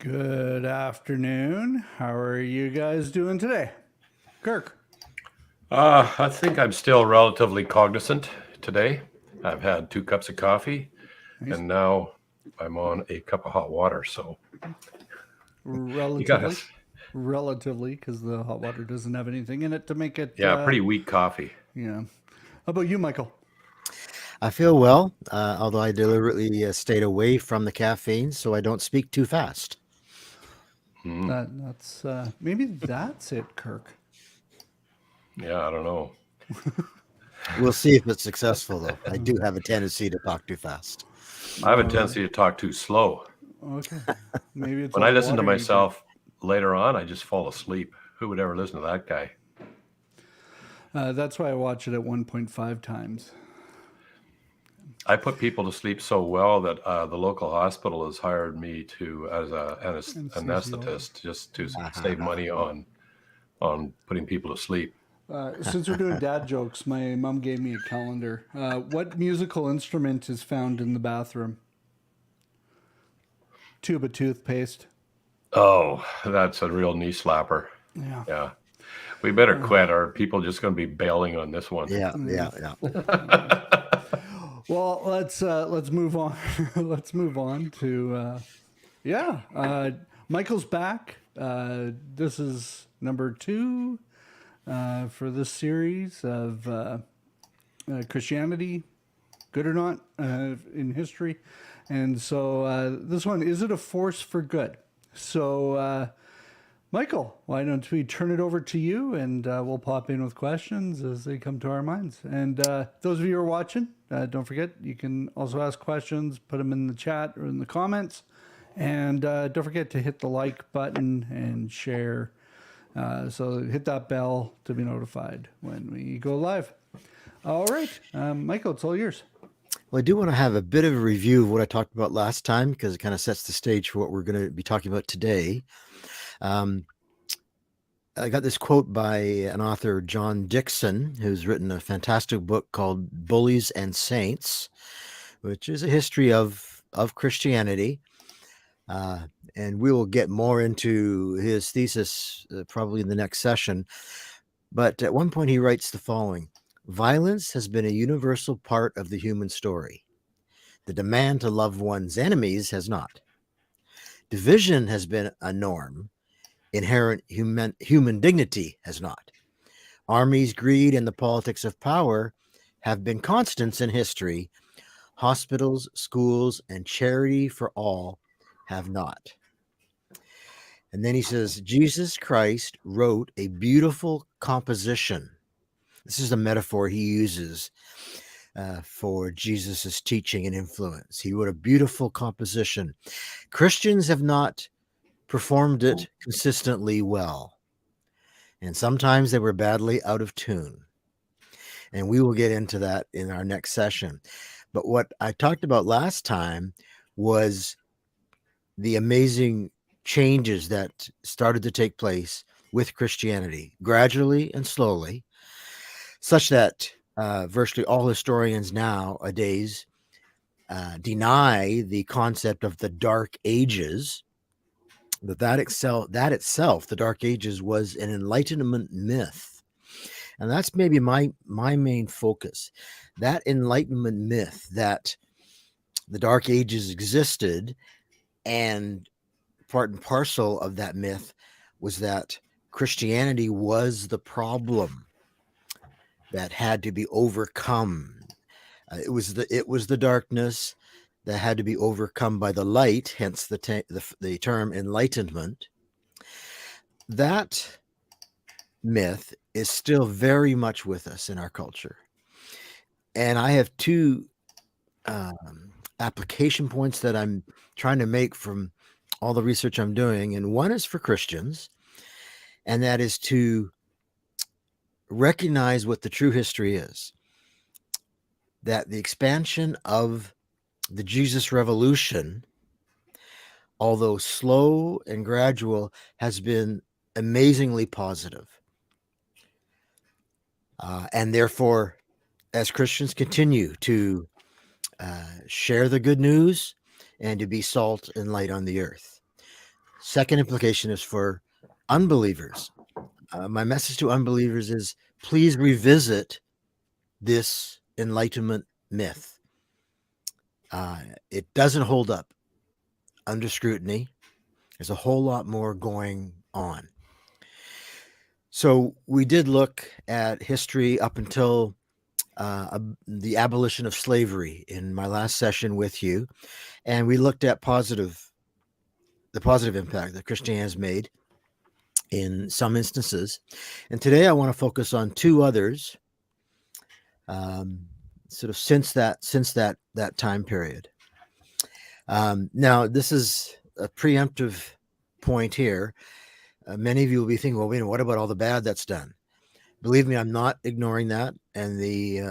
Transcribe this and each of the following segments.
Good afternoon. How are you guys doing today? Kirk. I think I'm still relatively cognizant today. I've had 2 cups of coffee, Nice. and now I'm on a cup of hot water. So you got Relatively. us. Relatively, because the hot water doesn't have anything in it to make it, Yeah, pretty weak coffee. yeah. How about you, Michael? I feel well, although I deliberately stayed away from the caffeine so I don't speak too fast. That's maybe that's it, Kirk. Yeah, I don't know. We'll see if it's successful, though. I do have a tendency to talk too fast. I have a tendency to talk too slow. Okay. Maybe it's When all I the listen to water you myself later on, I just fall asleep. Who would ever listen to that guy? drink. That's why I watch it at 1.5 times. I put people to sleep so well that the local hospital has hired me as an anesthetist just to save money on putting people to sleep. Since we're doing dad jokes, my mom gave me a calendar. What musical instrument is found in the bathroom? Tube of toothpaste. Oh, that's a real knee slapper. Yeah. Yeah. We better quit, or are people just going to be bailing on this one? Yeah. Well, let's move on. Let's move on to Michael's back. This is number 2 for this series of Christianity, good or not, in history. And so this one, is it a force for good? So, Michael, why don't we turn it over to you, and we'll pop in with questions as they come to our minds. And those of you who are watching, don't forget, you can also ask questions, put them in the chat or in the comments. And don't forget to hit the like button and share. So hit that bell to be notified when we go live. All right, Michael, it's all yours. Well, I do want to have a bit of a review of what I talked about last time because it kind of sets the stage for what we're going to be talking about today. I got this quote by an author, John Dixon, who's written a fantastic book called Bullies and Saints, which is a history of Christianity. And we will get more into his thesis probably in the next session. But at one point he writes the following: violence has been a universal part of the human story. The demand to love one's enemies has not. Division has been a norm. Inherent human dignity has not. Armies, greed, and the politics of power have been constants in history. Hospitals, schools, and charity for all have not. And then he says, Jesus Christ wrote a beautiful composition. This is a metaphor he uses for Jesus's teaching and influence. He wrote a beautiful composition. Christians have not performed it consistently well. And sometimes they were badly out of tune. And we will get into that in our next session. But what I talked about last time was the amazing changes that started to take place with Christianity, gradually and slowly, such that virtually all historians nowadays deny the concept of the Dark Ages. That itself, the Dark Ages, was an Enlightenment myth. And that's maybe my main focus. That Enlightenment myth that the Dark Ages existed, and part and parcel of that myth was that Christianity was the problem that had to be overcome. It was the darkness that had to be overcome by the light, hence the term enlightenment. That myth is still very much with us in our culture. And I have 2 application points that I'm trying to make from all the research I'm doing. And one is for Christians, and that is to recognize what the true history is. That the expansion of the Jesus revolution, although slow and gradual, has been amazingly positive. And therefore, as Christians continue to share the good news and to be salt and light on the earth. Second implication is for unbelievers. My message to unbelievers is please revisit this Enlightenment myth. It doesn't hold up under scrutiny. There's a whole lot more going on. So we did look at history up until the abolition of slavery in my last session with you, and we looked at the positive impact that Christianity has made in some instances. And today I want to focus on two others, sort of since that time period. Now, this is a preemptive point here. Many of you will be thinking, well, what about all the bad that's done? Believe me, I'm not ignoring that. And the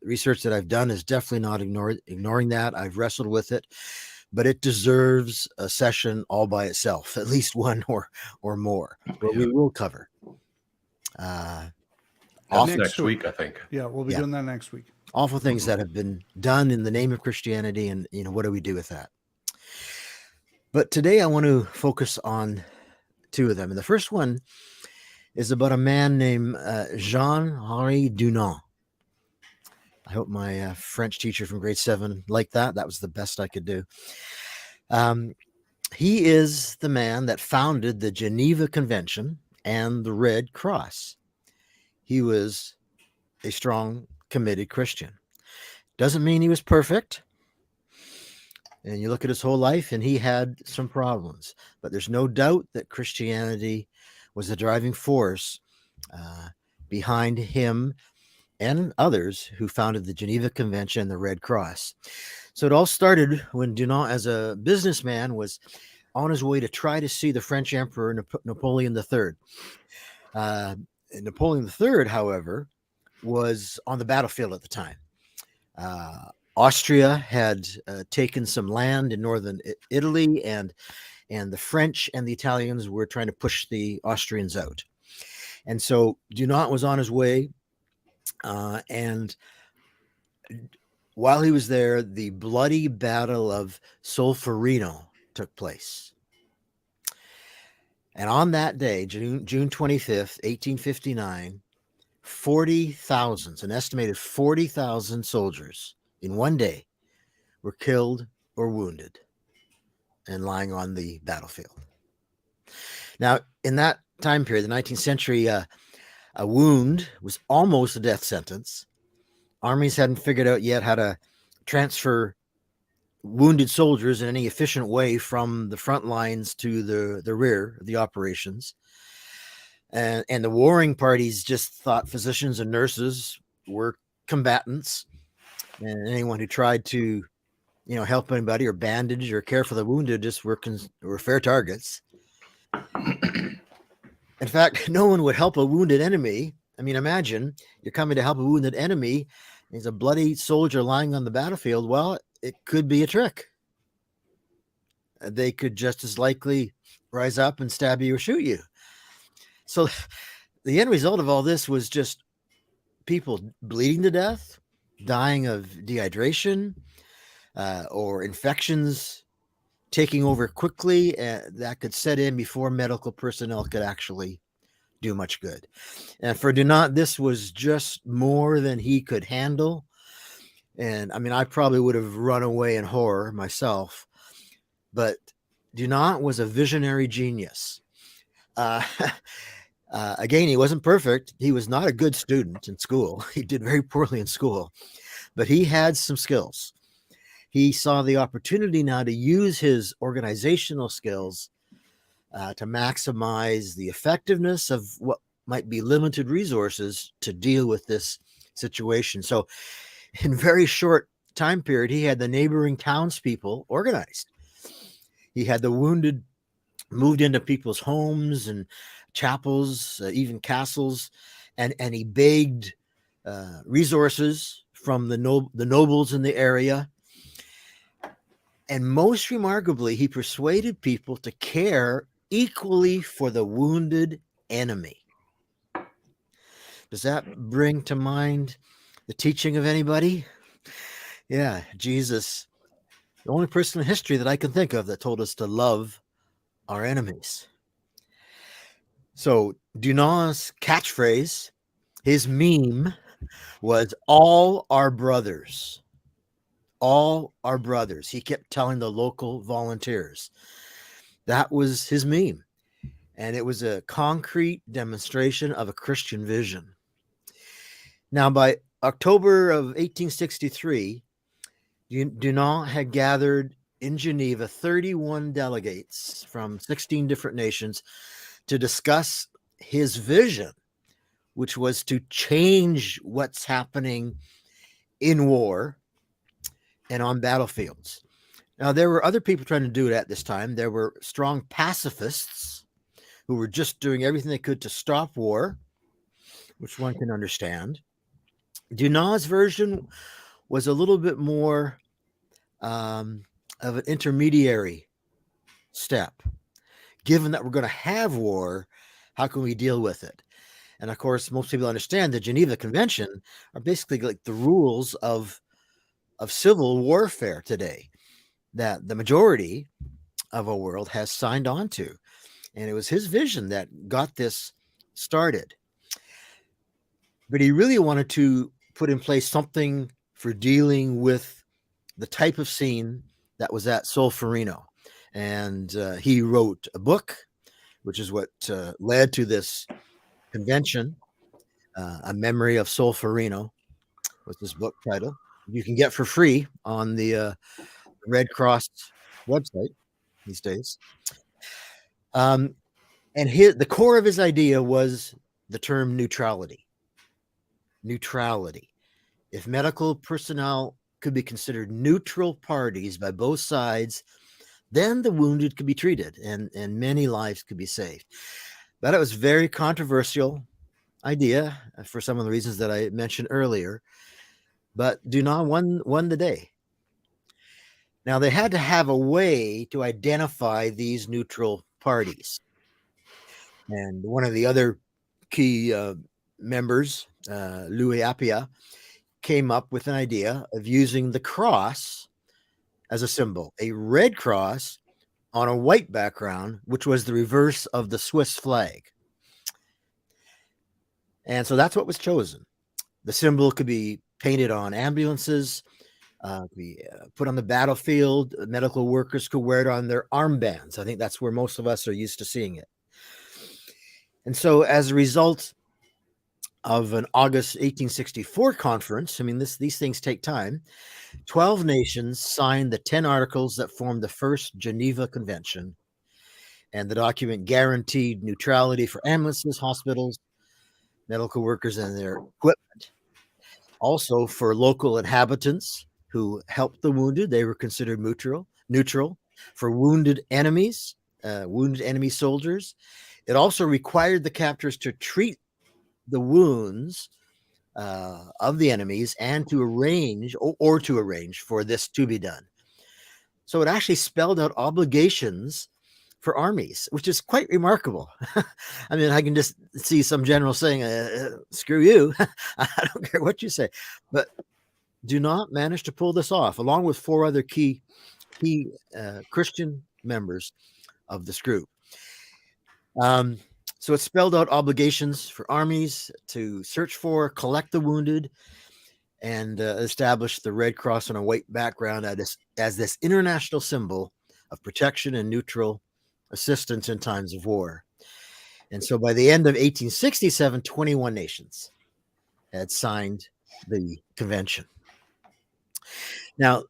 research that I've done is definitely not ignoring that. I've wrestled with it, but it deserves a session all by itself, at least one or more, where we will cover. Next week, I think. Yeah, we'll be doing that next week. Awful things that have been done in the name of Christianity, and what do we do with that? But today I want to focus on two of them. And the first one is about a man named Jean-Henri Dunant. I hope my French teacher from grade 7 liked that. That was the best I could do. He is the man that founded the Geneva Convention and the Red Cross. He was a strong, committed Christian. Doesn't mean he was perfect. And you look at his whole life, and he had some problems. But there's no doubt that Christianity was the driving force behind him and others who founded the Geneva Convention and the Red Cross. So it all started when Dunant, as a businessman, was on his way to try to see the French Emperor Napoleon III. Napoleon III, however, was on the battlefield at the time. Austria had taken some land in northern Italy, and the French and the Italians were trying to push the Austrians out. And so Dunant was on his way, and while he was there, the bloody Battle of Solferino took place. And on that day, June 25th, 1859, 40,000, an estimated 40,000 soldiers in one day were killed or wounded and lying on the battlefield. Now, in that time period, the 19th century, a wound was almost a death sentence. Armies hadn't figured out yet how to transfer wounded soldiers in any efficient way from the front lines to the rear of the operations. And the warring parties just thought physicians and nurses were combatants, and anyone who tried to, help anybody or bandage or care for the wounded just were fair targets. In fact, no one would help a wounded enemy. I mean, imagine you're coming to help a wounded enemy. There's a bloody soldier lying on the battlefield. Well, it could be a trick. They could just as likely rise up and stab you or shoot you. So the end result of all this was just people bleeding to death, dying of dehydration, or infections taking over quickly that could set in before medical personnel could actually do much good. And for Dunant, this was just more than he could handle. And I mean, I probably would have run away in horror myself, but Dunant was a visionary genius. Again, he wasn't perfect. He was not a good student in school. He did very poorly in school, but he had some skills. He saw the opportunity now to use his organizational skills to maximize the effectiveness of what might be limited resources to deal with this situation. So in a very short time period, he had the neighboring townspeople organized. He had the wounded moved into people's homes and chapels, even castles, and he begged resources from the nobles in the area. And most remarkably, he persuaded people to care equally for the wounded enemy. Does that bring to mind the teaching of anybody? Yeah, Jesus, the only person in history that I can think of that told us to love our enemies. So Dunant's catchphrase, his meme, was all our brothers. All our brothers. He kept telling the local volunteers. That was his meme. And it was a concrete demonstration of a Christian vision. Now, by October of 1863, Dunant had gathered in Geneva 31 delegates from 16 different nations to discuss his vision, which was to change what's happening in war and on battlefields. Now, there were other people trying to do it at this time. There were strong pacifists who were just doing everything they could to stop war, which one can understand. Dunant's version was a little bit more of an intermediary step. Given that we're going to have war, how can we deal with it? And of course, most people understand the Geneva Convention are basically like the rules of civil warfare today that the majority of our world has signed on to. And it was his vision that got this started. But he really wanted to put in place something for dealing with the type of scene that was at Solferino. And he wrote a book, which is what led to this convention, A Memory of Solferino was this book title. You can get for free on the Red Cross website these days. And the core of his idea was the term neutrality. Neutrality. If medical personnel could be considered neutral parties by both sides, then the wounded could be treated and many lives could be saved. But it was a very controversial idea for some of the reasons that I mentioned earlier. But Dunant won the day. Now, they had to have a way to identify these neutral parties. And one of the other key members, Louis Appia, came up with an idea of using the cross as a symbol, a red cross on a white background, which was the reverse of the Swiss flag. And so that's what was chosen. The symbol could be painted on ambulances, could be put on the battlefield. Medical workers could wear it on their armbands. I think that's where most of us are used to seeing it. And so as a result of an August 1864 conference, I mean, these things take time, 12 nations signed the 10 articles that formed the first Geneva Convention. And the document guaranteed neutrality for ambulances, hospitals, medical workers, and their equipment. Also, for local inhabitants who helped the wounded, they were considered neutral. For wounded enemy soldiers, it also required the captors to treat the wounds of the enemies and to arrange for this to be done. So it actually spelled out obligations for armies, which is quite remarkable. I mean, I can just see some general saying, screw you. I don't care what you say. But Dunant managed to pull this off, along with 4 other key Christian members of this group. So it spelled out obligations for armies to search for, collect the wounded, and establish the Red Cross on a white background as this international symbol of protection and neutral assistance in times of war. And so by the end of 1867, 21 nations had signed the convention. Now,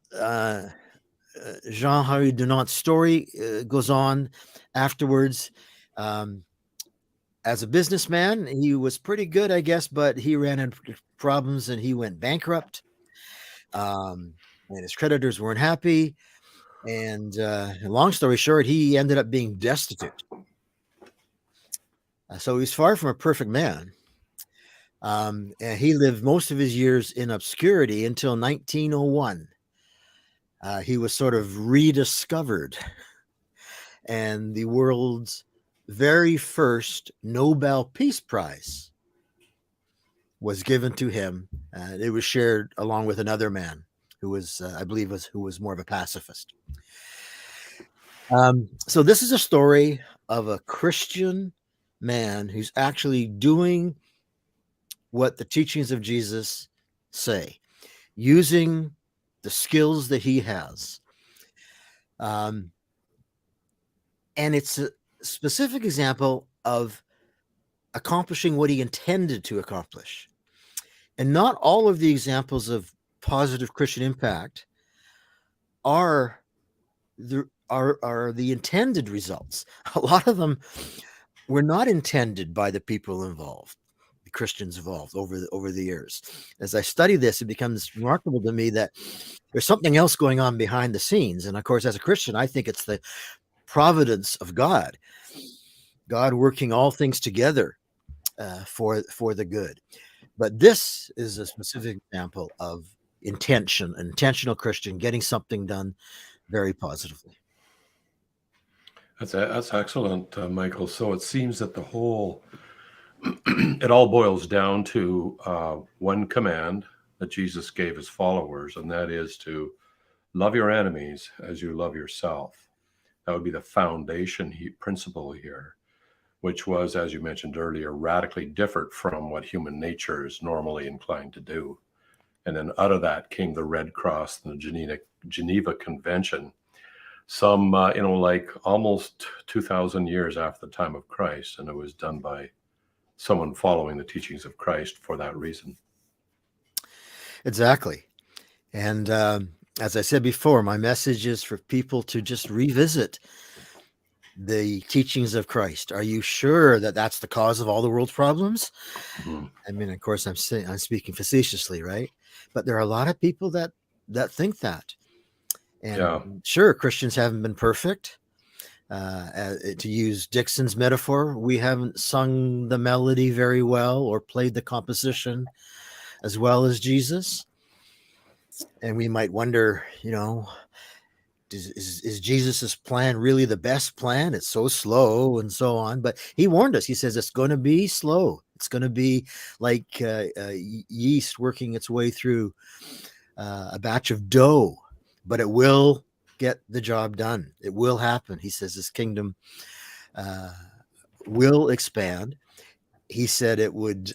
Jean-Henri Dunant's story goes on afterwards. As a businessman, he was pretty good, I guess, but he ran into problems and he went bankrupt. And his creditors weren't happy. And long story short, he ended up being destitute. So he's far from a perfect man. And he lived most of his years in obscurity until 1901. He was sort of rediscovered. And the world's very first Nobel Peace Prize was given to him. It was shared along with another man who was, I believe, who was more of a pacifist. So this is a story of a Christian man who's actually doing what the teachings of Jesus say, using the skills that he has. And it's a specific example of accomplishing what he intended to accomplish. And not all of the examples of positive Christian impact are the intended results. A lot of them were not intended by the people involved, the Christians involved over the years. As I study this, it becomes remarkable to me that there's something else going on behind the scenes. And of course, as a Christian, I think it's the providence of God working all things together for the good. But this is a specific example of intentional Christian getting something done very positively. That's excellent, Michael. So it seems that it all boils down to one command that Jesus gave his followers, and that is to love your enemies as you love yourself. That would be the foundation principle here, which was, as you mentioned earlier, radically different from what human nature is normally inclined to do. And then out of that came the Red Cross and the Geneva Convention, some, like almost 2,000 years after the time of Christ. And it was done by someone following the teachings of Christ for that reason. Exactly. And as I said before, my message is for people to just revisit the teachings of Christ. Are you sure that that's the cause of all the world's problems? Mm-hmm. I mean, of course, I'm speaking facetiously, right? But there are a lot of people that think that. And sure, Christians haven't been perfect. To use Dixon's metaphor, we haven't sung the melody very well or played the composition as well as Jesus. And we might wonder, is Jesus's plan really the best plan? It's so slow and so on. But he warned us. He says it's going to be slow. It's going to be like yeast working its way through a batch of dough, but it will get the job done. It will happen. He says his kingdom will expand. He said it would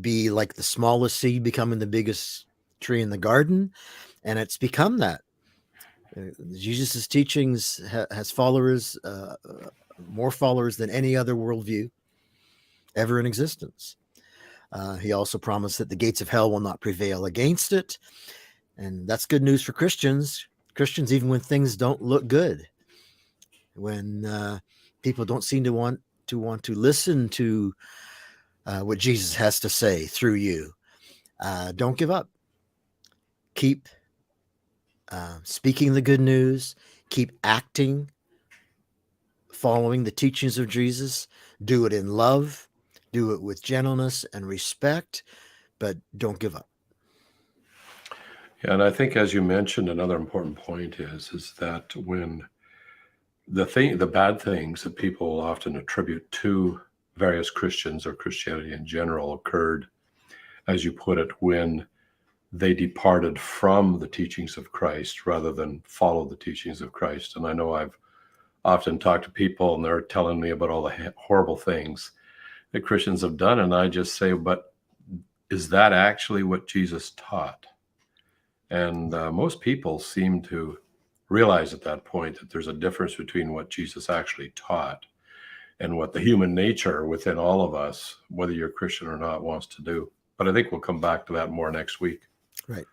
be like the smallest seed becoming the biggest tree in the garden, and it's become that. Jesus' teachings has followers, more followers than any other worldview ever in existence. He also promised that the gates of hell will not prevail against it. And that's good news for Christians. Christians, even when things don't look good, when people don't seem to want to listen to what Jesus has to say through you, don't give up. Keep speaking the good news. Keep acting, following the teachings of Jesus. Do it in love. Do it with gentleness and respect, but don't give up. Yeah, and I think, as you mentioned, another important point is that when the bad things that people often attribute to various Christians or Christianity in general occurred, as you put it, when they departed from the teachings of Christ rather than follow the teachings of Christ. And I know I've often talked to people and they're telling me about all the horrible things that Christians have done. And I just say, but is that actually what Jesus taught? And most people seem to realize at that point that there's a difference between what Jesus actually taught and what the human nature within all of us, whether you're Christian or not, wants to do. But I think we'll come back to that more next week. Right.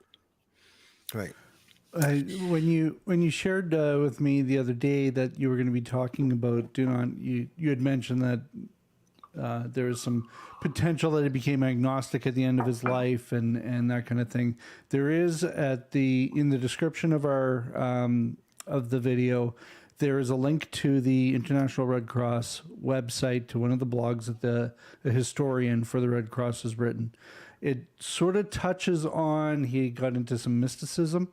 When you shared with me the other day that you were going to be talking about you had mentioned that there was some potential that he became agnostic at the end of his life and that kind of thing. There is in the description of our of the video, there is a link to the International Red Cross website, to one of the blogs that the historian for the Red Cross has written. It sort of touches on, he got into some mysticism,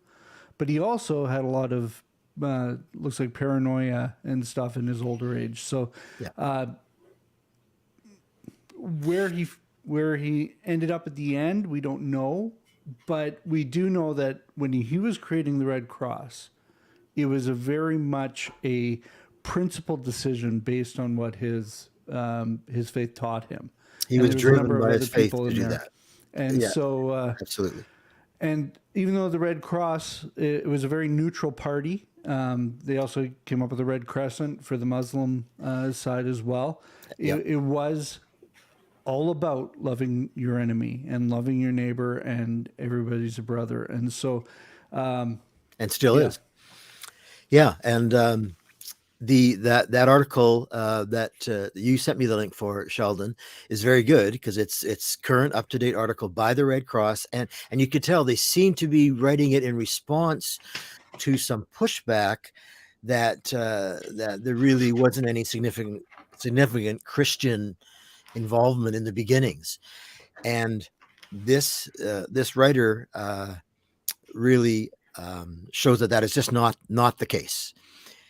but he also had a lot of looks like paranoia and stuff in his older age. So where he ended up at the end, we don't know, but we do know that when he was creating the Red Cross, it was a very much a principled decision based on what his faith taught him. He And was there was a number driven of by other his faith people to in do there. that. And Yeah, so, absolutely. and even though the Red Cross, it was a very neutral party, they also came up with the Red Crescent for the Muslim side as well. Yep. It was all about loving your enemy and loving your neighbor, and everybody's a brother. And so, And still yeah. is. Yeah, and that article that you sent me the link for, Sheldon, is very good because it's current, up to date article by the Red Cross, and you could tell they seem to be writing it in response to some pushback that that there really wasn't any significant Christian involvement in the beginnings, and this writer really shows that is just not the case.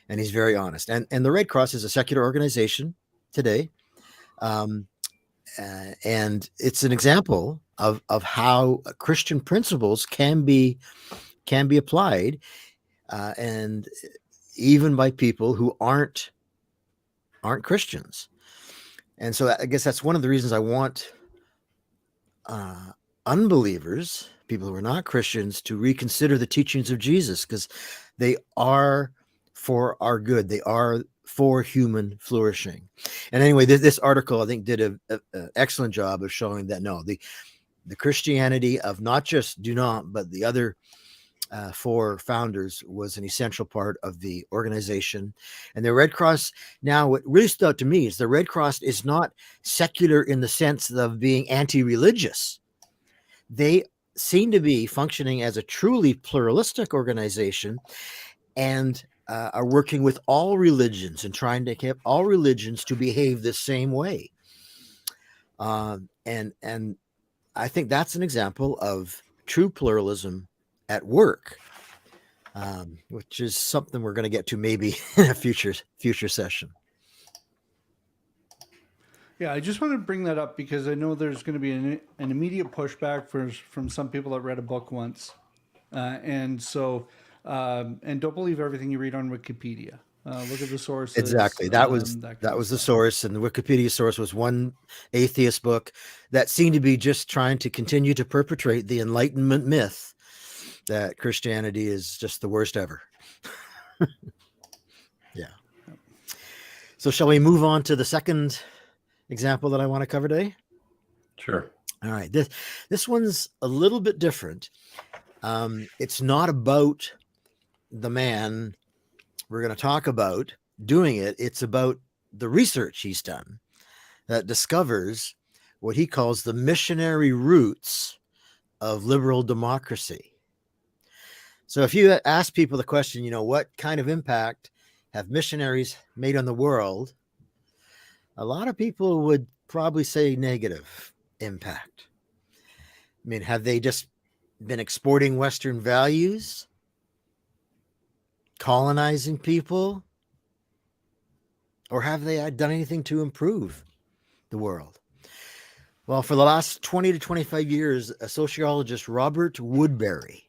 And he's very honest. And the Red Cross is a secular organization today, and it's an example of how Christian principles can be applied, and even by people who aren't Christians. And so I guess that's one of the reasons I want unbelievers, people who are not Christians, to reconsider the teachings of Jesus, because they are for our good. They are for human flourishing. And anyway, this article, I think, did an excellent job of showing that no, the Christianity of not just Dunant, but the other four founders was an essential part of the organization. And the Red Cross, now what really stood out to me is the Red Cross is not secular in the sense of being anti-religious. They seem to be functioning as a truly pluralistic organization, and are working with all religions and trying to get all religions to behave the same way. And I think that's an example of true pluralism at work, which is something we're going to get to maybe in a future session. Yeah, I just want to bring that up because I know there's going to be an immediate pushback from some people that read a book once, and so and don't believe everything you read on Wikipedia. Look at the sources. Exactly, that was the source, and the Wikipedia source was one atheist book that seemed to be just trying to continue to perpetrate the Enlightenment myth that Christianity is just the worst ever. Yeah. So shall we move on to the second example that I want to cover today? Sure. All right. This one's a little bit different. It's not about the man we're going to talk about doing it. It's about the research he's done that discovers what he calls the missionary roots of liberal democracy. So if you ask people the question, what kind of impact have missionaries made on the world? A lot of people would probably say negative impact. I mean, have they just been exporting Western values, colonizing people, or have they done anything to improve the world? Well, for the last 20 to 25 years, a sociologist, Robert Woodbury,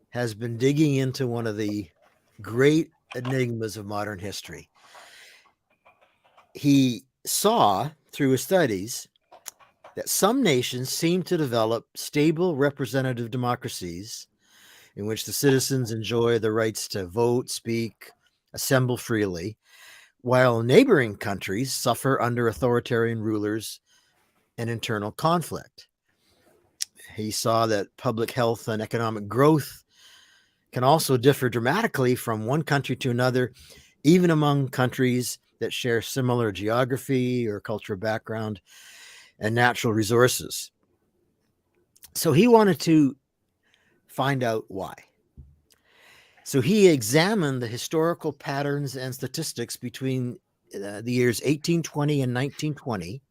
has been digging into one of the great enigmas of modern history. He saw through his studies that some nations seem to develop stable representative democracies in which the citizens enjoy the rights to vote, speak, assemble freely, while neighboring countries suffer under authoritarian rulers and internal conflict. He saw that public health and economic growth can also differ dramatically from one country to another, even among countries that share similar geography or cultural background and natural resources. So he wanted to find out why. So he examined the historical patterns and statistics between the years 1820 and 1920.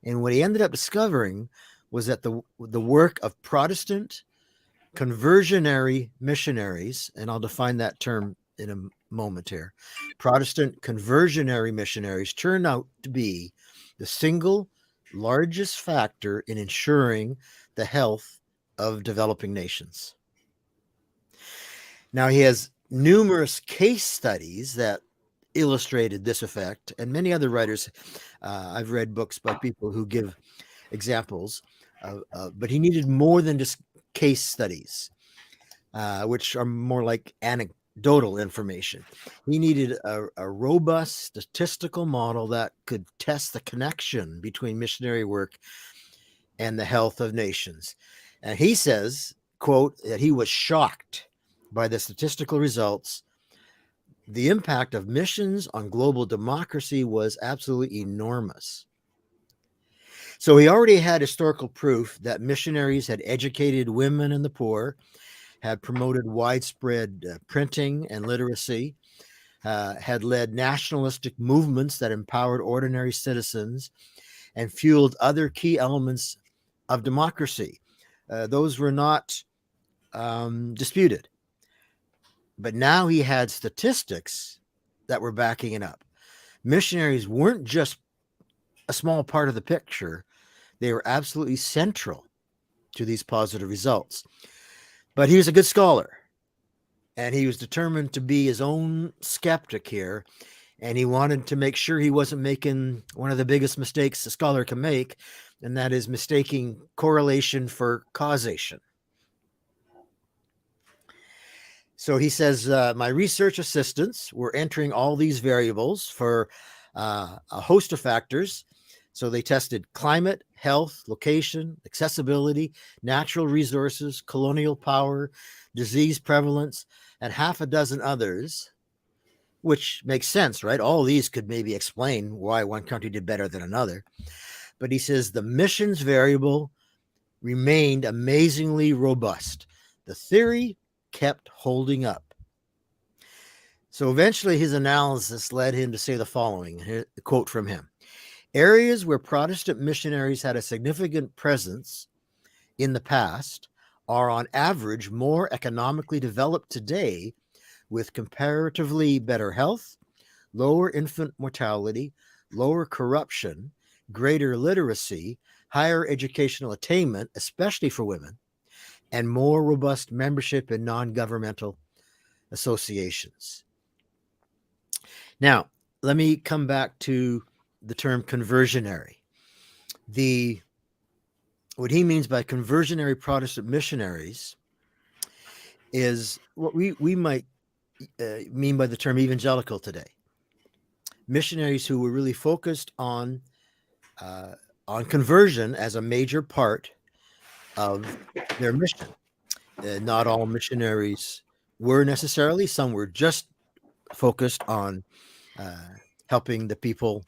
And what he ended up discovering was that the work of Protestant conversionary missionaries, and I'll define that term in a moment here, Protestant conversionary missionaries turned out to be the single largest factor in ensuring the health of developing nations. Now, he has numerous case studies that illustrated this effect, and many other writers. I've read books by people who give examples, but he needed more than just case studies, which are more like anecdotal information. He needed a robust statistical model that could test the connection between missionary work and the health of nations. And he says, quote, that he was shocked by the statistical results. The impact of missions on global democracy was absolutely enormous. So he already had historical proof that missionaries had educated women and the poor, had promoted widespread printing and literacy, had led nationalistic movements that empowered ordinary citizens and fueled other key elements of democracy. Those were not disputed. But now he had statistics that were backing it up. Missionaries weren't just a small part of the picture. They were absolutely central to these positive results. But he was a good scholar, and he was determined to be his own skeptic here, and he wanted to make sure he wasn't making one of the biggest mistakes a scholar can make, and that is mistaking correlation for causation. So he says, my research assistants were entering all these variables for a host of factors. So they tested climate, health, location, accessibility, natural resources, colonial power, disease prevalence, and half a dozen others, which makes sense, right? All these could maybe explain why one country did better than another. But he says the missions variable remained amazingly robust. The theory kept holding up. So eventually his analysis led him to say the following, a quote from him. Areas where Protestant missionaries had a significant presence in the past are on average more economically developed today, with comparatively better health, lower infant mortality, lower corruption, greater literacy, higher educational attainment, especially for women, and more robust membership in non-governmental associations. Now, let me come back to the term conversionary. What he means by conversionary Protestant missionaries is what we might mean by the term evangelical today. Missionaries who were really focused on conversion as a major part of their mission. Not all missionaries were necessarily. Some were just focused on helping the people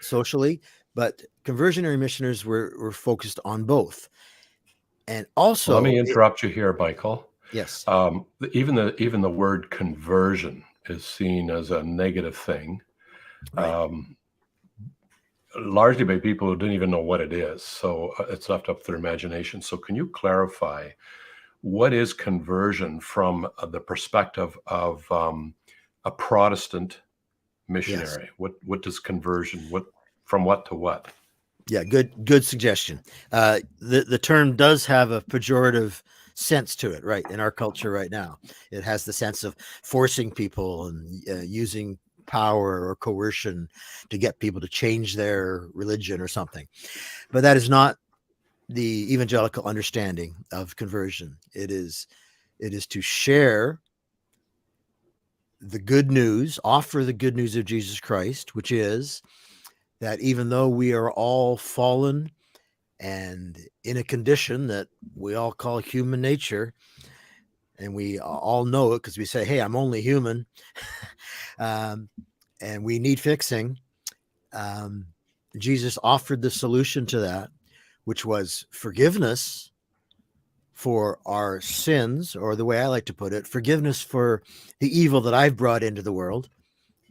socially, but conversionary missionaries were focused on both. And also, let me interrupt you here, Michael. Yes. Even the word conversion is seen as a negative thing. Right. Largely by people who didn't even know what it is. So it's left up to their imagination. So can you clarify what is conversion from the perspective of a Protestant missionary? Yes. What does conversion, from what to what? Yeah, good suggestion. The term does have a pejorative sense to it, right? In our culture right now, it has the sense of forcing people and using power or coercion to get people to change their religion or something. But that is not the evangelical understanding of conversion. It is to share the good news, offer the good news of Jesus Christ, which is that even though we are all fallen and in a condition that we all call human nature, and we all know it because we say, hey, I'm only human, and we need fixing. Jesus offered the solution to that, which was forgiveness for our sins, or the way I like to put it, forgiveness for the evil that I've brought into the world.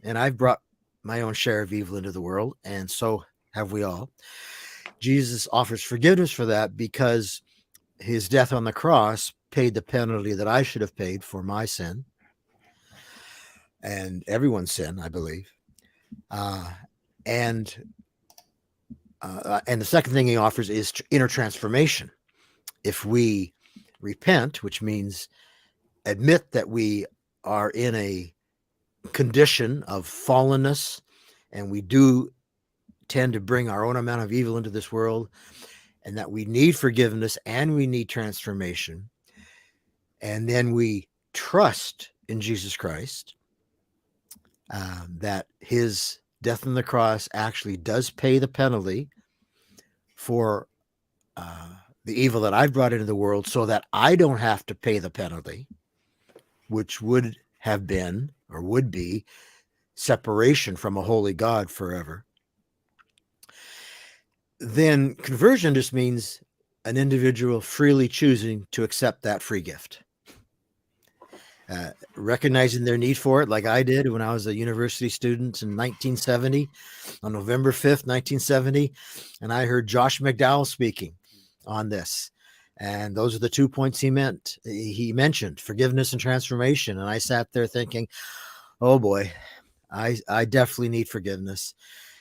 And I've brought my own share of evil into the world, and so have we all. Jesus offers forgiveness for that because his death on the cross paid the penalty that I should have paid for my sin and everyone's sin, I believe. And the second thing he offers is inner transformation. If we repent, which means admit that we are in a condition of fallenness, and we do tend to bring our own amount of evil into this world, and that we need forgiveness and we need transformation. And then we trust in Jesus Christ, that his death on the cross actually does pay the penalty for the evil that I've brought into the world, so that I don't have to pay the penalty, which would have been or would be separation from a holy God forever. Then conversion just means an individual freely choosing to accept that free gift, recognizing their need for it, like I did when I was a university student in 1970, on November 5th, 1970. And I heard Josh McDowell speaking on this. And those are the 2 points he mentioned, forgiveness and transformation. And I sat there thinking, oh boy, I definitely need forgiveness.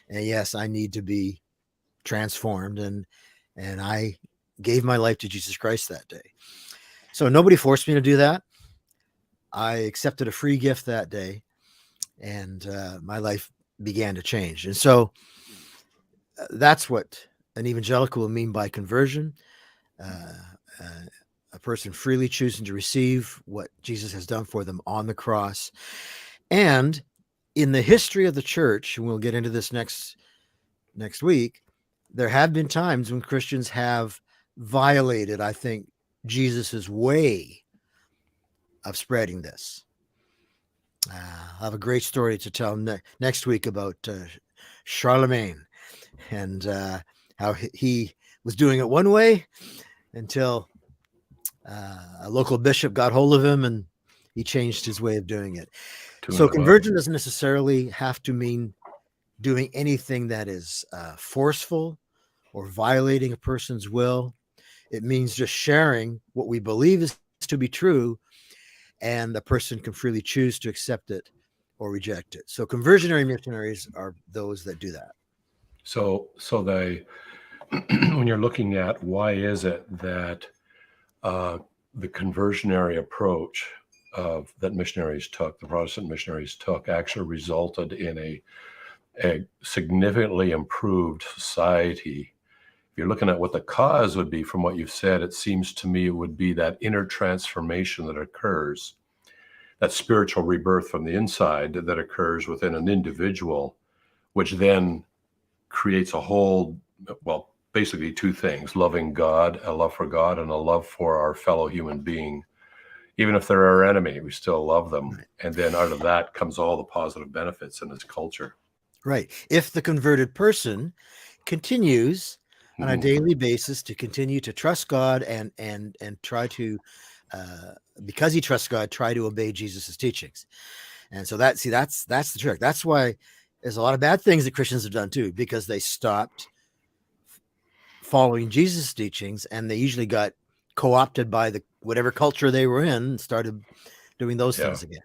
And yes, I need to be transformed. And I gave my life to Jesus Christ that day. So nobody forced me to do that. I accepted a free gift that day, and my life began to change. And so that's what an evangelical will mean by conversion. A person freely choosing to receive what Jesus has done for them on the cross. And in the history of the church, and we'll get into this next week, there have been times when Christians have violated, I think, Jesus's way of spreading this. I'll have a great story to tell next week about Charlemagne, and how he was doing it one way until a local bishop got hold of him and he changed his way of doing it. So conversion doesn't necessarily have to mean doing anything that is forceful or violating a person's will. It means just sharing what we believe is to be true, and the person can freely choose to accept it or reject it. So conversionary missionaries are those that do that. So they, when you're looking at why is it that the conversionary approach that missionaries took, the Protestant missionaries took, actually resulted in a significantly improved society. If you're looking at what the cause would be from what you've said, it seems to me it would be that inner transformation that occurs, that spiritual rebirth from the inside that occurs within an individual, which then creates a whole, well, basically two things: loving God, a love for God, and a love for our fellow human being. Even if they're our enemy, we still love them. And then out of that comes all the positive benefits in this culture. Right. If the converted person continues on a daily basis to continue to trust God and try to, because he trusts God, try to obey Jesus's teachings. And so that's the trick. That's why there's a lot of bad things that Christians have done too, because they stopped following Jesus' teachings, and they usually got co-opted by the whatever culture they were in and started doing those things again.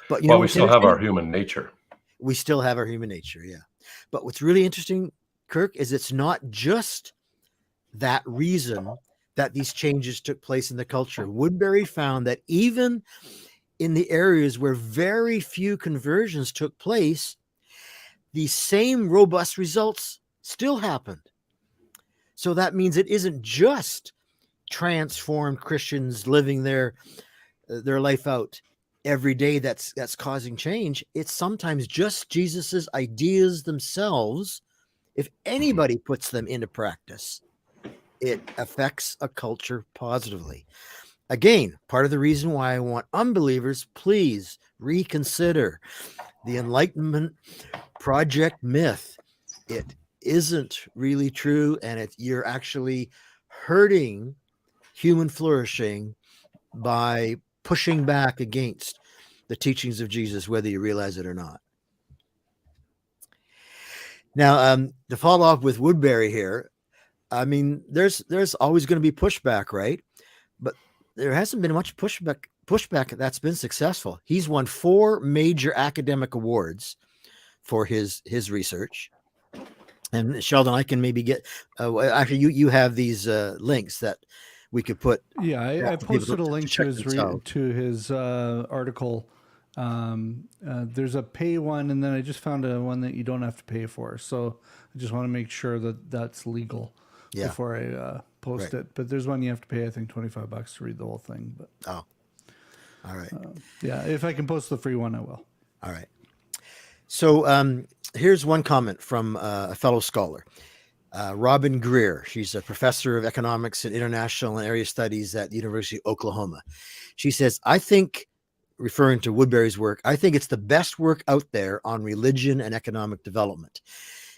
But we still have our human nature. We still have our human nature, yeah. But what's really interesting, Kirk, is it's not just that reason that these changes took place in the culture. Woodbury found that even in the areas where very few conversions took place, the same robust results still happened. So that means it isn't just transformed Christians living their life out every day that's causing change. It's sometimes just Jesus's ideas themselves. If anybody puts them into practice, it affects a culture positively. Again, part of the reason why I want unbelievers, please reconsider the Enlightenment Project myth. It isn't really true, and you're actually hurting human flourishing by pushing back against the teachings of Jesus, whether you realize it or not. Now, to follow up with Woodbury here, I mean, there's always going to be pushback, right? But there hasn't been much pushback that's been successful. He's won 4 major academic awards for his research. And Sheldon, I can maybe get actually you have these links that we could put. Yeah, I for people posted a link to check his themselves. article. There's a pay one, and then I just found a one that you don't have to pay for. So I just want to make sure that that's legal Yeah. before I post Right. it. But there's one you have to pay, I think, $25 to read the whole thing. But Oh, all right. yeah, if I can post the free one, I will. All right. So here's one comment from a fellow scholar, Robin Greer. She's a professor of economics and international and area studies at the University of Oklahoma. She says, I think, referring to Woodbury's work, I think it's the best work out there on religion and economic development.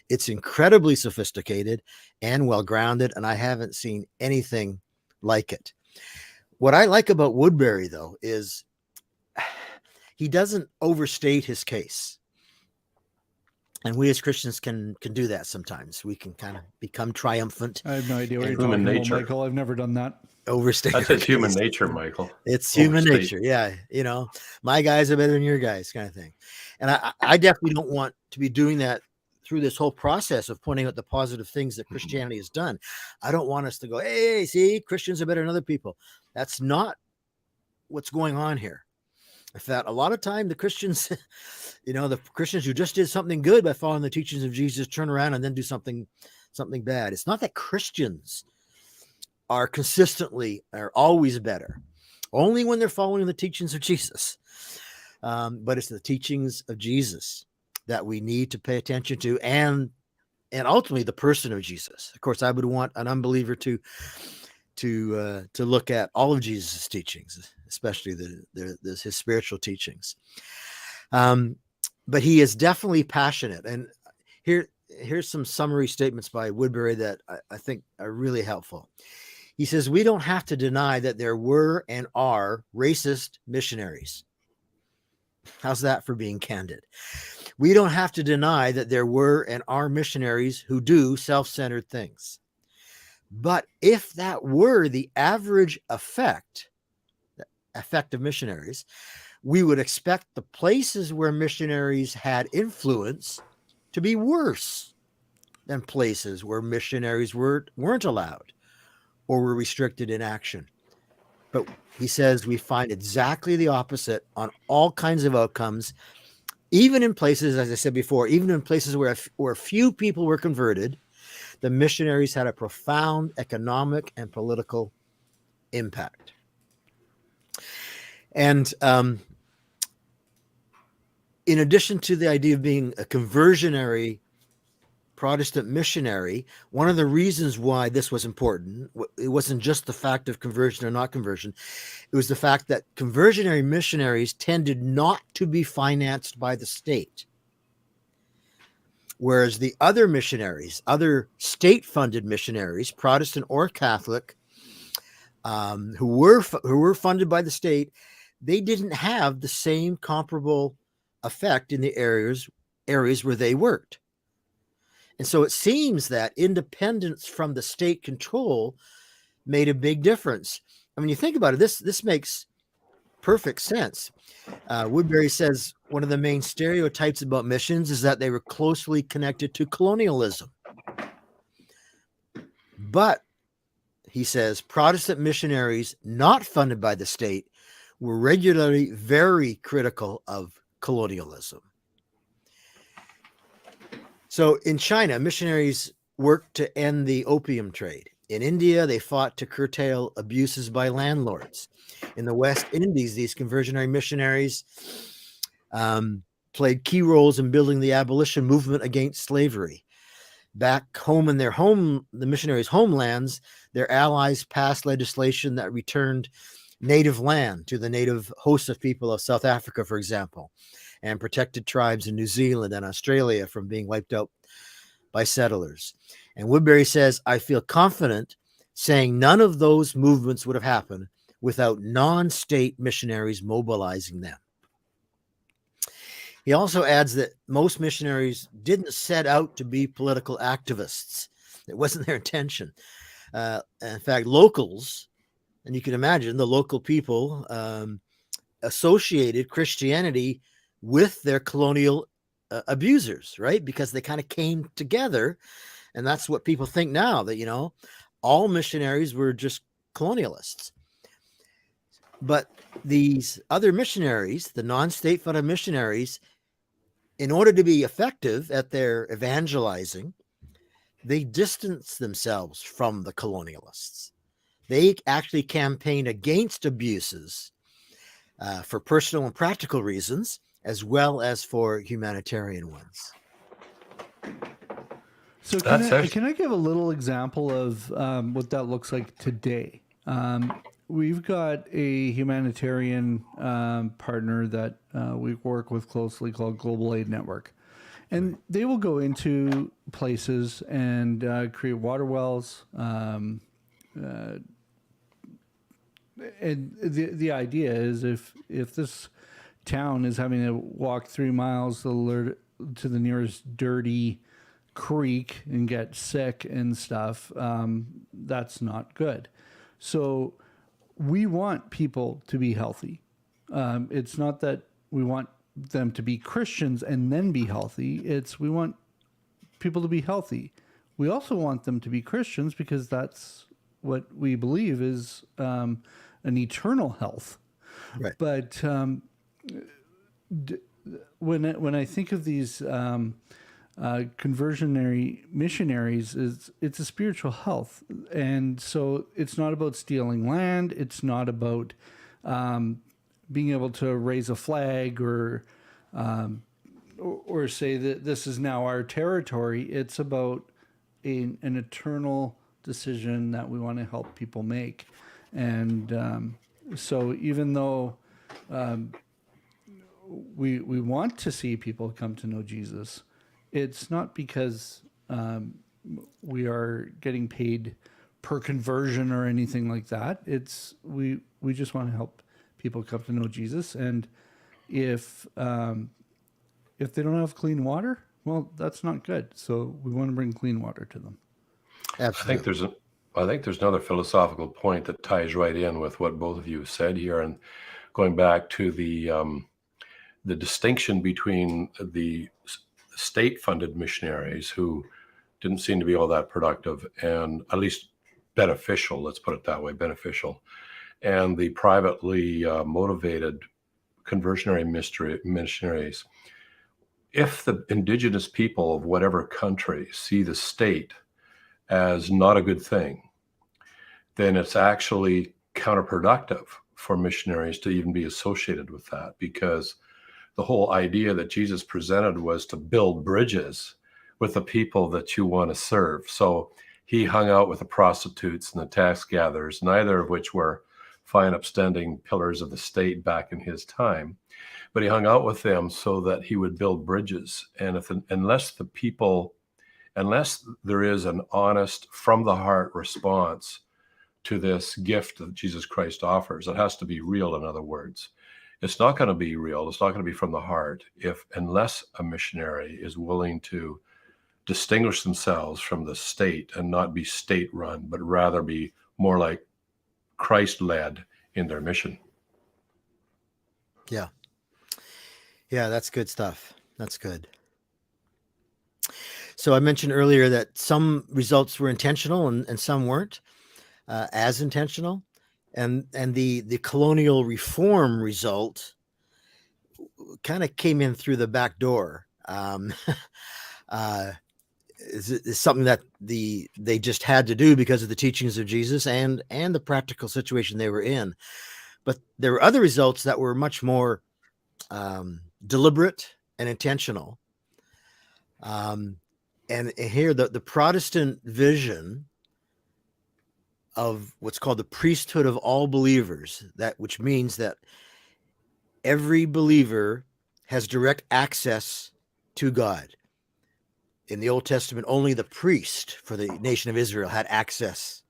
It's incredibly sophisticated and well-grounded, and I haven't seen anything like it. What I like about Woodbury, though, is he doesn't overstate his case. And we as Christians can do that sometimes. We can kind of become triumphant. I have no idea what you're Human talking nature. about, Michael. I've never done that. Overstate. That's our just human case. nature, Michael. It's human Overstate. nature. Yeah. You know, my guys are better than your guys, kind of thing. And I definitely don't want to be doing that through this whole process of pointing out the positive things that Christianity has done. I don't want us to go, hey, see, Christians are better than other people. That's not what's going on here. In fact, a lot of time the Christians, the Christians who just did something good by following the teachings of Jesus turn around and then do something bad. It's not that Christians are always better, only when they're following the teachings of Jesus. But it's the teachings of Jesus that we need to pay attention to, and ultimately the person of Jesus. Of course, I would want an unbeliever to look at all of Jesus' teachings, especially his spiritual teachings. But he is definitely passionate. And here's some summary statements by Woodbury that I think are really helpful. He says, we don't have to deny that there were and are racist missionaries. How's that for being candid? We don't have to deny that there were and are missionaries who do self-centered things. But if that were the average effect of missionaries, we would expect the places where missionaries had influence to be worse than places where missionaries weren't allowed or were restricted in action. But he says we find exactly the opposite on all kinds of outcomes, even in places, as I said before, even in places where few people were converted. The missionaries had a profound economic and political impact. And in addition to the idea of being a conversionary Protestant missionary, one of the reasons why this was important, it wasn't just the fact of conversion or not conversion, it was the fact that conversionary missionaries tended not to be financed by the state. Whereas the other missionaries, other state-funded missionaries, Protestant or Catholic, who were funded by the state, they didn't have the same comparable effect in the areas where they worked. And so it seems that independence from the state control made a big difference. I mean, you think about it, this makes perfect sense. Woodbury says one of the main stereotypes about missions is that they were closely connected to colonialism. But, he says, Protestant missionaries not funded by the state were regularly very critical of colonialism. So in China, missionaries worked to end the opium trade. In India, they fought to curtail abuses by landlords. In the West Indies, these conversionary missionaries played key roles in building the abolition movement against slavery. Back home in the missionaries' homelands, their allies passed legislation that returned native land to the native hosts of people of South Africa, for example, and protected tribes in New Zealand and Australia from being wiped out by settlers. And Woodbury says, I feel confident saying none of those movements would have happened without non-state missionaries mobilizing them. He also adds that most missionaries didn't set out to be political activists. It wasn't their intention. In fact, locals, and you can imagine the local people, associated Christianity with their colonial abusers, right? Because they kind of came together. And that's what people think now, that, all missionaries were just colonialists. But these other missionaries, the non-state funded missionaries, in order to be effective at their evangelizing, they distance themselves from the colonialists. They actually campaign against abuses for personal and practical reasons, as well as for humanitarian ones. So can I give a little example of what that looks like today? We've got a humanitarian partner that we work with closely called Global Aid Network. And they will go into places and create water wells. And the idea is if this town is having to walk 3 miles to the nearest dirty creek and get sick and stuff, that's not good. So we want people to be healthy. It's not that we want them to be Christians and then be healthy. We want people to be healthy. We also want them to be Christians because that's what we believe is an eternal health. Right. But when I think of these conversionary missionaries, it's a spiritual health, and so it's not about stealing land. It's not about being able to raise a flag or say that this is now our territory. It's about an eternal decision that we want to help people make, and so even though we want to see people come to know Jesus, it's not because we are getting paid per conversion or anything like that. It's we just want to help people come to know Jesus, and if they don't have clean water, well, that's not good. So we want to bring clean water to them. Absolutely. I think there's another philosophical point that ties right in with what both of you said here, and going back to the distinction between the state-funded missionaries who didn't seem to be all that productive and at least beneficial, let's put it that way, beneficial, and the privately motivated conversionary missionaries. If the indigenous people of whatever country see the state as not a good thing, then it's actually counterproductive for missionaries to even be associated with that, because the whole idea that Jesus presented was to build bridges with the people that you want to serve. So he hung out with the prostitutes and the tax gatherers, neither of which were fine, upstanding pillars of the state back in his time. But he hung out with them so that he would build bridges. And unless there is an honest, from the heart response to this gift that Jesus Christ offers, it has to be real, in other words. It's not going to be real. It's not going to be from the heart unless a missionary is willing to distinguish themselves from the state and not be state-run, but rather be more like Christ-led in their mission. Yeah. Yeah, that's good stuff. That's good. So I mentioned earlier that some results were intentional and some weren't as intentional. And the colonial reform result kind of came in through the back door. Is something that they just had to do because of the teachings of Jesus and the practical situation they were in. But there were other results that were much more deliberate and intentional. And here the Protestant vision of what's called the priesthood of all believers, which means that every believer has direct access to God. In the Old Testament, only the priest for the nation of Israel had access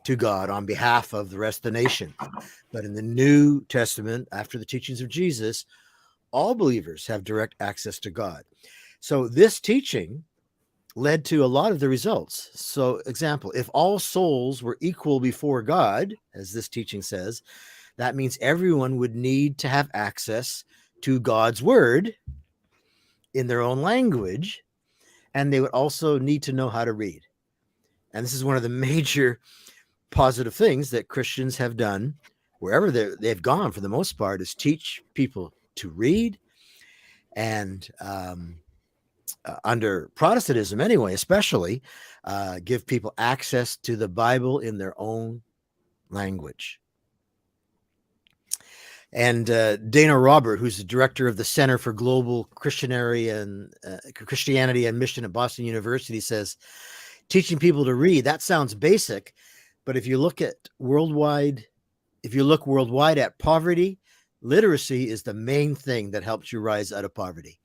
to God on behalf of the rest of the nation. But in the New Testament, after the teachings of Jesus, all believers have direct access to God. So this teaching led to a lot of the results. So, example, if all souls were equal before God, as this teaching says, that means everyone would need to have access to God's word in their own language, and they would also need to know how to read. And this is one of the major positive things that Christians have done wherever they've gone for the most part is teach people to read, and under Protestantism anyway, especially give people access to the Bible in their own language. And Dana Robert, who's the director of the Center for Global Christianity and Mission at Boston University, says, teaching people to read, that sounds basic, but if you look worldwide at poverty, literacy is the main thing that helps you rise out of poverty.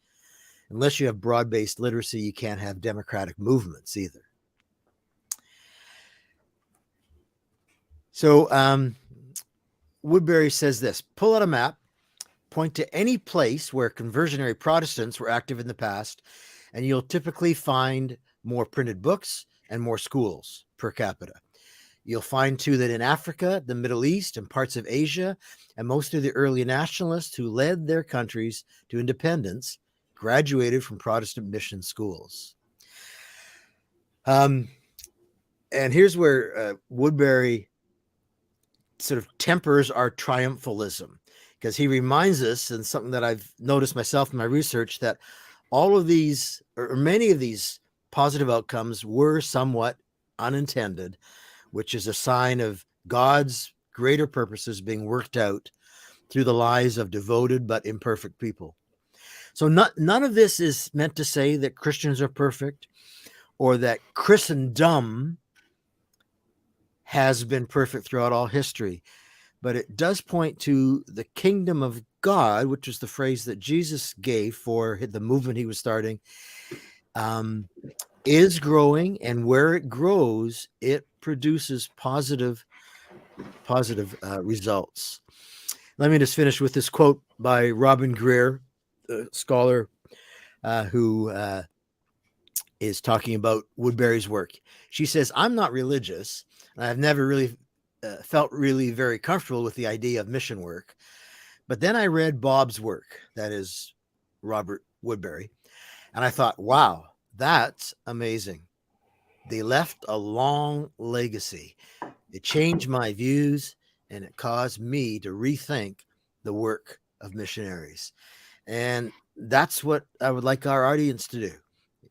Unless you have broad-based literacy, you can't have democratic movements either. So Woodbury says this: pull out a map, point to any place where conversionary Protestants were active in the past, and you'll typically find more printed books and more schools per capita. You'll find too that in Africa, the Middle East, and parts of Asia, and most of the early nationalists who led their countries to independence graduated from Protestant mission schools. And here's where Woodbury sort of tempers our triumphalism, because he reminds us, and something that I've noticed myself in my research, that all of these, or many of these positive outcomes were somewhat unintended, which is a sign of God's greater purposes being worked out through the lives of devoted but imperfect people. So none of this is meant to say that Christians are perfect or that Christendom has been perfect throughout all history, but it does point to the kingdom of God, which is the phrase that Jesus gave for the movement he was starting, is growing, and where it grows, it produces positive results. Let me just finish with this quote by Robin Greer, a scholar who is talking about Woodbury's work. She says, "I'm not religious. I've never really felt really very comfortable with the idea of mission work. But then I read Bob's work, that is Robert Woodbury, and I thought, wow, that's amazing. They left a long legacy. It changed my views, and it caused me to rethink the work of missionaries." And that's what I would like our audience to do.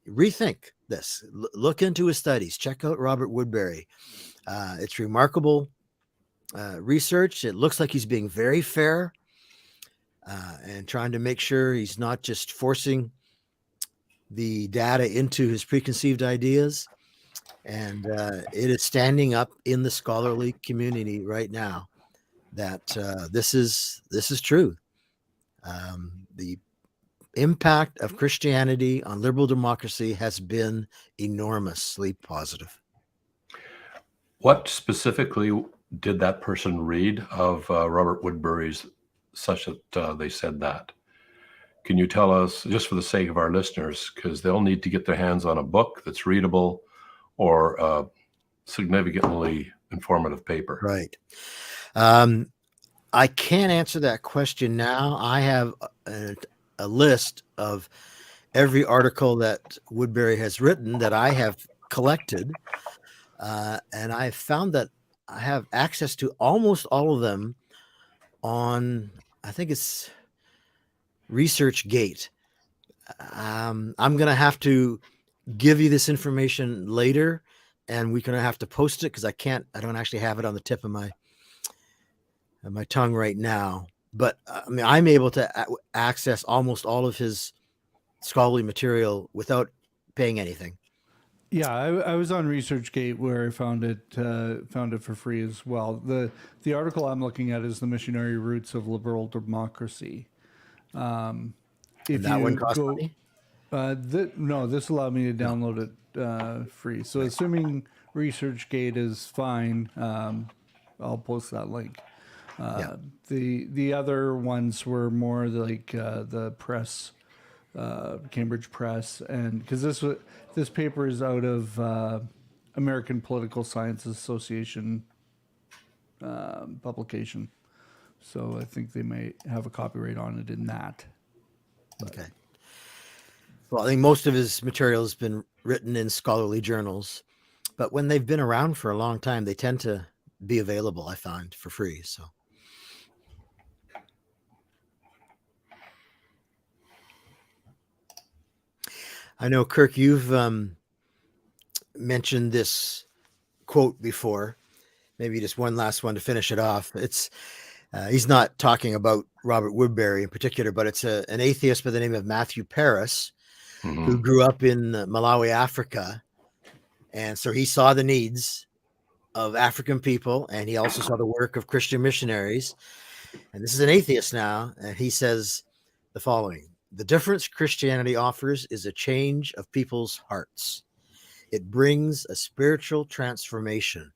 Rethink this. Look into his studies. Check out Robert Woodbury. It's remarkable research. It looks like he's being very fair and trying to make sure he's not just forcing the data into his preconceived ideas. And it is standing up in the scholarly community right now that this is true. The impact of Christianity on liberal democracy has been enormously positive. What specifically did that person read of Robert Woodbury's such that they said that? Can you tell us, just for the sake of our listeners, because they'll need to get their hands on a book that's readable or significantly informative paper? Right. I can't answer that question now. I have a list of every article that Woodbury has written that I have collected. And I found that I have access to almost all of them on, I think it's ResearchGate. I'm going to have to give you this information later, and we're going to have to post it because I don't actually have it on the tip of my tongue right now. But I mean, I'm able to access almost all of his scholarly material without paying anything. Yeah, I was on ResearchGate where I found it for free as well. The article I'm looking at is "The Missionary Roots of Liberal Democracy." If that you one costs money? No, this allowed me to download it free. So assuming ResearchGate is fine, I'll post that link. The other ones were more like the press. Cambridge Press, and because this paper is out of American Political Science Association publication, so I think they may have a copyright on it in that. Okay. Well, I think most of his material has been written in scholarly journals, but when they've been around for a long time, they tend to be available, I found, for free. So I know, Kirk, you've mentioned this quote before. Maybe just one last one to finish it off. It's he's not talking about Robert Woodbury in particular, but it's an atheist by the name of Matthew Paris, who grew up in Malawi, Africa. And so he saw the needs of African people, and he also saw the work of Christian missionaries. And this is an atheist now, and he says the following: the difference Christianity offers is a change of people's hearts. It brings a spiritual transformation.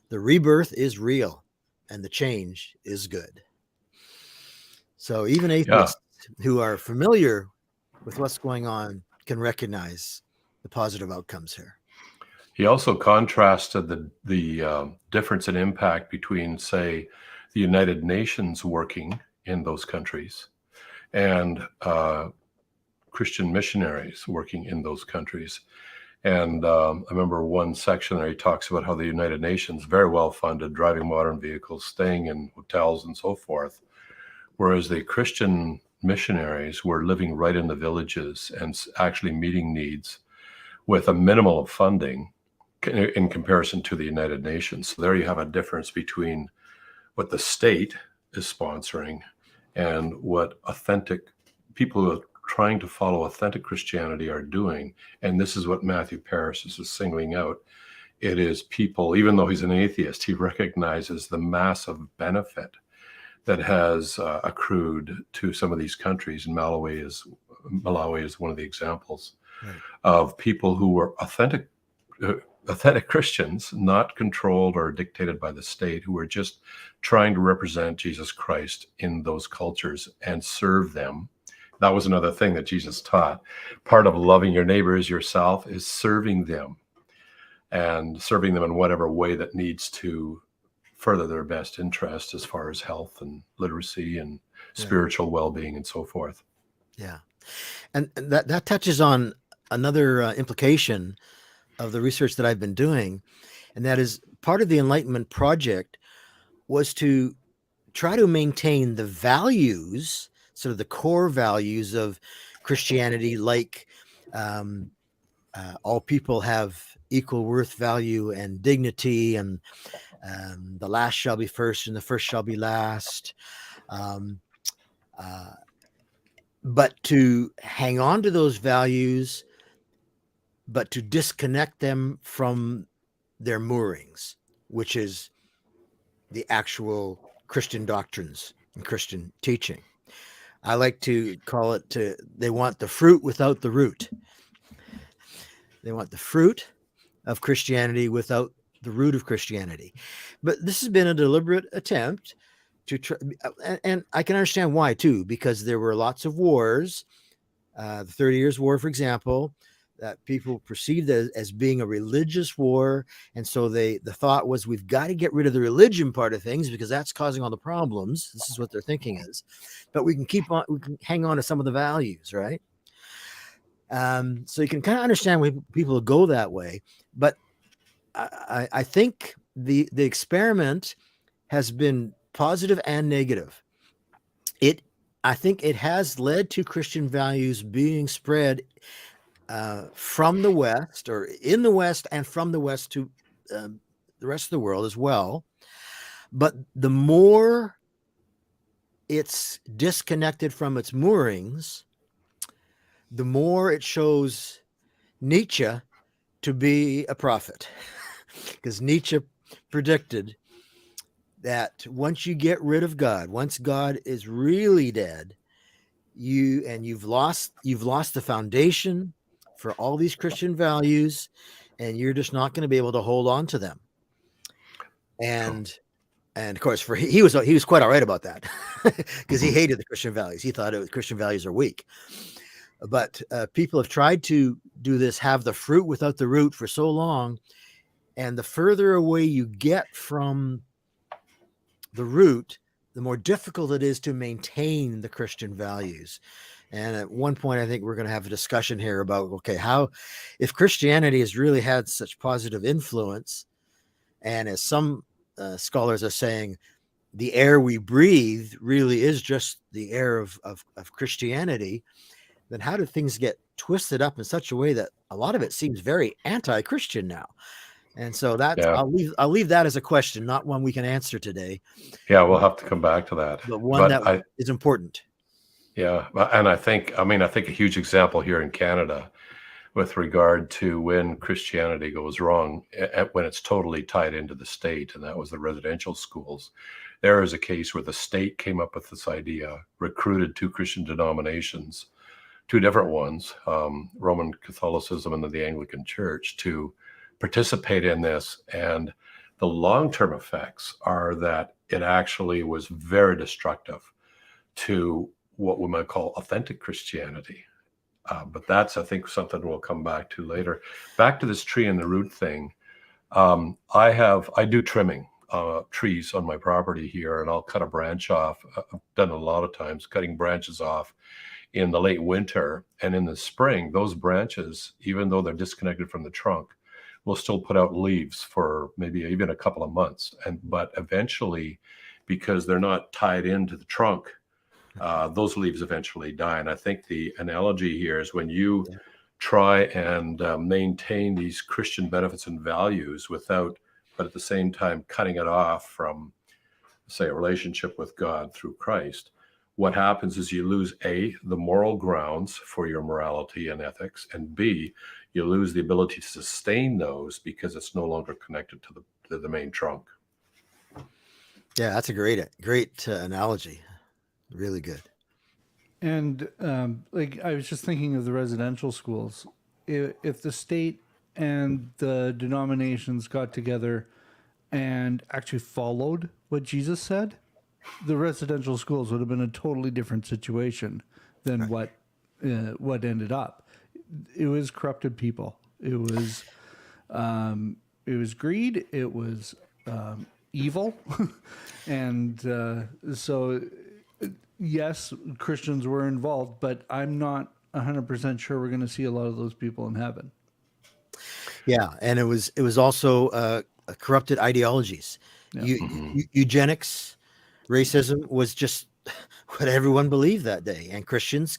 The rebirth is real, and the change is good. So even atheists who are familiar with what's going on can recognize the positive outcomes here. He also contrasted the difference in impact between, say, the United Nations working in those countries and Christian missionaries working in those countries. And I remember one section there he talks about how the United Nations, very well funded, driving modern vehicles, staying in hotels and so forth, whereas the Christian missionaries were living right in the villages and actually meeting needs with a minimal of funding in comparison to the United Nations. So there you have a difference between what the state is sponsoring and what authentic people who are trying to follow authentic Christianity are doing. And this is what Matthew Paris is singling out. It is people, even though he's an atheist, he recognizes the massive benefit that has accrued to some of these countries. And Malawi is one of the examples of people who were authentic Christians, not controlled or dictated by the state, who were just trying to represent Jesus Christ in those cultures and serve them. That was another thing that Jesus taught. Part of loving your neighbor as yourself is serving them, and serving them in whatever way that needs to further their best interest as far as health and literacy and spiritual well-being and so forth. Yeah. And that touches on another implication of the research that I've been doing, and that is part of the Enlightenment Project was to try to maintain the values, sort of the core values of Christianity, like all people have equal worth, value, and dignity, and the last shall be first and the first shall be last. But to hang on to those values, but to disconnect them from their moorings, which is the actual Christian doctrines and Christian teaching. I like to call it, they want the fruit without the root. They want the fruit of Christianity without the root of Christianity. But this has been a deliberate attempt to try, and I can understand why too, because there were lots of wars, the 30 Years' War, for example, that people perceived as being a religious war. And so the thought was, we've got to get rid of the religion part of things because that's causing all the problems. This is what their thinking is. But we can hang on to some of the values, right? So you can kind of understand why people go that way. But I think the experiment has been positive and negative. I think it has led to Christian values being spread from the West, or in the West, and from the West to the rest of the world as well. But the more it's disconnected from its moorings, the more it shows Nietzsche to be a prophet. Because Nietzsche predicted that once you get rid of God, once God is really dead, you've lost the foundation for all these Christian values, and you're just not going to be able to hold on to them. And of course, he was quite all right about that, because he hated the Christian values. He thought Christian values are weak. But people have tried to do this, have the fruit without the root, for so long, and the further away you get from the root, the more difficult it is to maintain the Christian values. And at one point, I think we're going to have a discussion here about, okay, if Christianity has really had such positive influence, and as some scholars are saying the air we breathe really is just the air of Christianity, then how do things get twisted up in such a way that a lot of it seems very anti-Christian now? And so that's Yeah. I'll leave that as a question, not one we can answer today, Yeah, we'll have to come back to that. but one that I is important. Yeah, and I think a huge example here in Canada with regard to when Christianity goes wrong, when it's totally tied into the state, and that was the residential schools. There is a case where the state came up with this idea, recruited two Christian denominations, two different ones, Roman Catholicism and then the Anglican Church, to participate in this. And the long-term effects are that it actually was very destructive to what we might call authentic Christianity. But that's, I think, something we'll come back to later. Back to this tree and the root thing. I do trimming trees on my property here, and I'll cut a branch off. I've done a lot of times, cutting branches off in the late winter, and in the spring, those branches, even though they're disconnected from the trunk, will still put out leaves for maybe even a couple of months. But eventually, because they're not tied into the trunk, those leaves eventually die. And I think the analogy here is when you try and maintain these Christian benefits and values but at the same time cutting it off from, say, a relationship with God through Christ, what happens is you lose A, the moral grounds for your morality and ethics, and B, you lose the ability to sustain those because it's no longer connected to the main trunk. Yeah, that's a great analogy. Really good. And I was just thinking of the residential schools. If the state and the denominations got together and actually followed what Jesus said, the residential schools would have been a totally different situation than what ended up. It was corrupted people. It was greed. It was evil, and so. Yes, Christians were involved, but I'm not 100% sure we're going to see a lot of those people in heaven. Yeah, and it was also corrupted ideologies. Yeah. Eugenics, racism was just what everyone believed that day, and Christians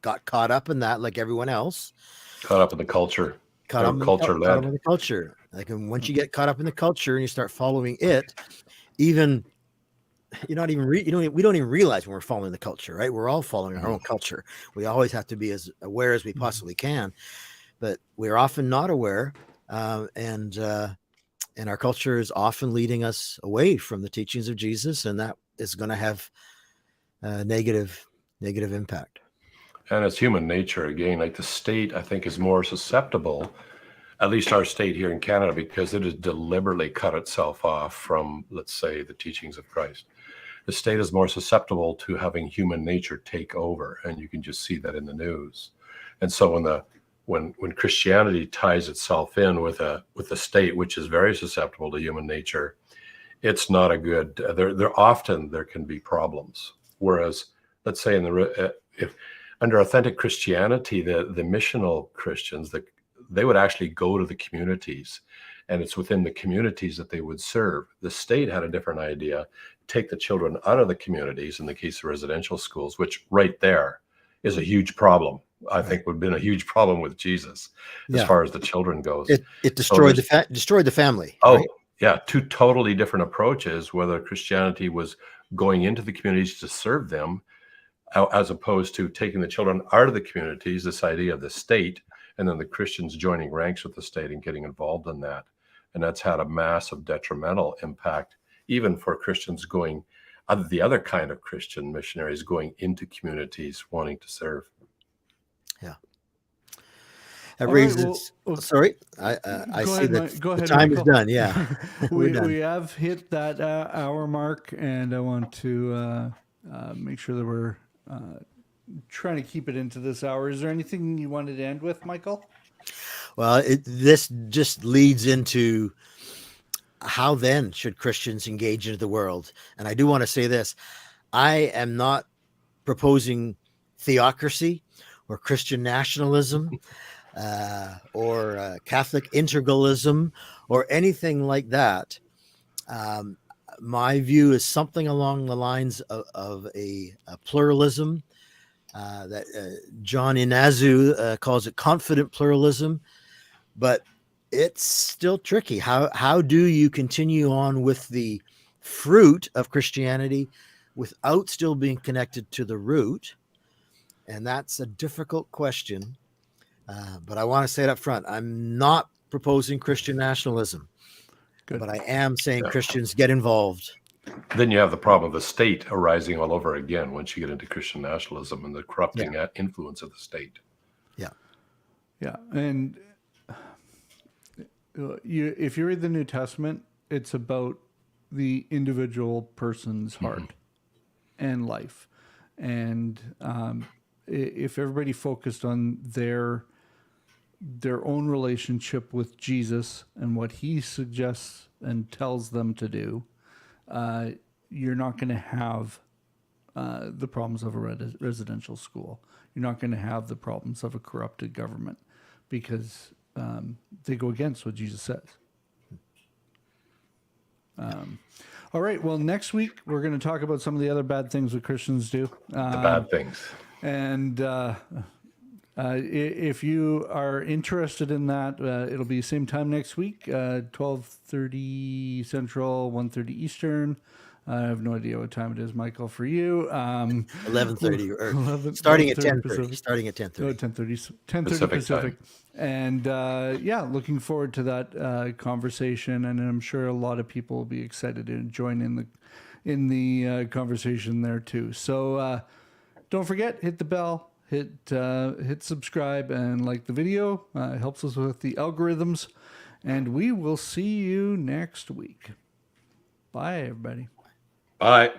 got caught up in that like everyone else. Caught up in the culture. Caught up in the culture. Like, and once you get caught up in the culture and you start following it, even we don't even realize when we're following the culture, right? We're all following our own culture. We always have to be as aware as we possibly can, but we're often not aware, and our culture is often leading us away from the teachings of Jesus, and that is going to have negative impact. And it's human nature again. Like the state, I think, is more susceptible. At least our state here in Canada, because it has deliberately cut itself off from, let's say, the teachings of Christ. The state is more susceptible to having human nature take over, and you can just see that in the news. And so when Christianity ties itself in with the state, which is very susceptible to human nature, it's not a good. There can be problems. Whereas, let's say if under authentic Christianity, the missional Christians, they would actually go to the communities, and it's within the communities that they would serve. The state had a different idea: take the children out of the communities in the case of residential schools, which right there is a huge problem. I think would have been a huge problem with Jesus as far as the children goes. It destroyed destroyed the family. Oh, right? Yeah, two totally different approaches, whether Christianity was going into the communities to serve them, as opposed to taking the children out of the communities, this idea of the state, and then the Christians joining ranks with the state and getting involved in that. And that's had a massive detrimental impact, even for Christians going, the other kind of Christian missionaries going into communities wanting to serve. Yeah. That raises. Sorry, I see that the time is done. Yeah, we have hit that hour mark, and I want to make sure that we're trying to keep it into this hour. Is there anything you wanted to end with, Michael? Well, this just leads into how then should Christians engage into the world. And I do want to say this: I am not proposing theocracy or Christian nationalism or Catholic integralism or anything like that. My view is something along the lines of a pluralism that John Inazu calls it confident pluralism, but it's still tricky. How do you continue on with the fruit of Christianity without still being connected to the root? And that's a difficult question. But I want to say it up front. I'm not proposing Christian nationalism, Good. but I am saying Christians get involved. Then you have the problem of the state arising all over again once you get into Christian nationalism and the corrupting influence of the state. Yeah, and if you read the New Testament, it's about the individual person's heart and life, and if everybody focused on their own relationship with Jesus and what he suggests and tells them to do, you're not going to have the problems of a residential school. You're not going to have the problems of a corrupted government, because they go against what Jesus says. All right. Well, next week we're going to talk about some of the other bad things that Christians do. The bad things. And if you are interested in that, it'll be same time next week, 12:30 Central, 1:30 Eastern. I have no idea what time it is, Michael, for you. 11:30 or starting at 10:30. Starting at 10:30. Oh, 10:30 Pacific. And looking forward to that conversation, and I'm sure a lot of people will be excited to join in the conversation there too. So don't forget, hit the bell, hit subscribe, and like the video. It helps us with the algorithms, and we will see you next week. Bye, everybody. Bye.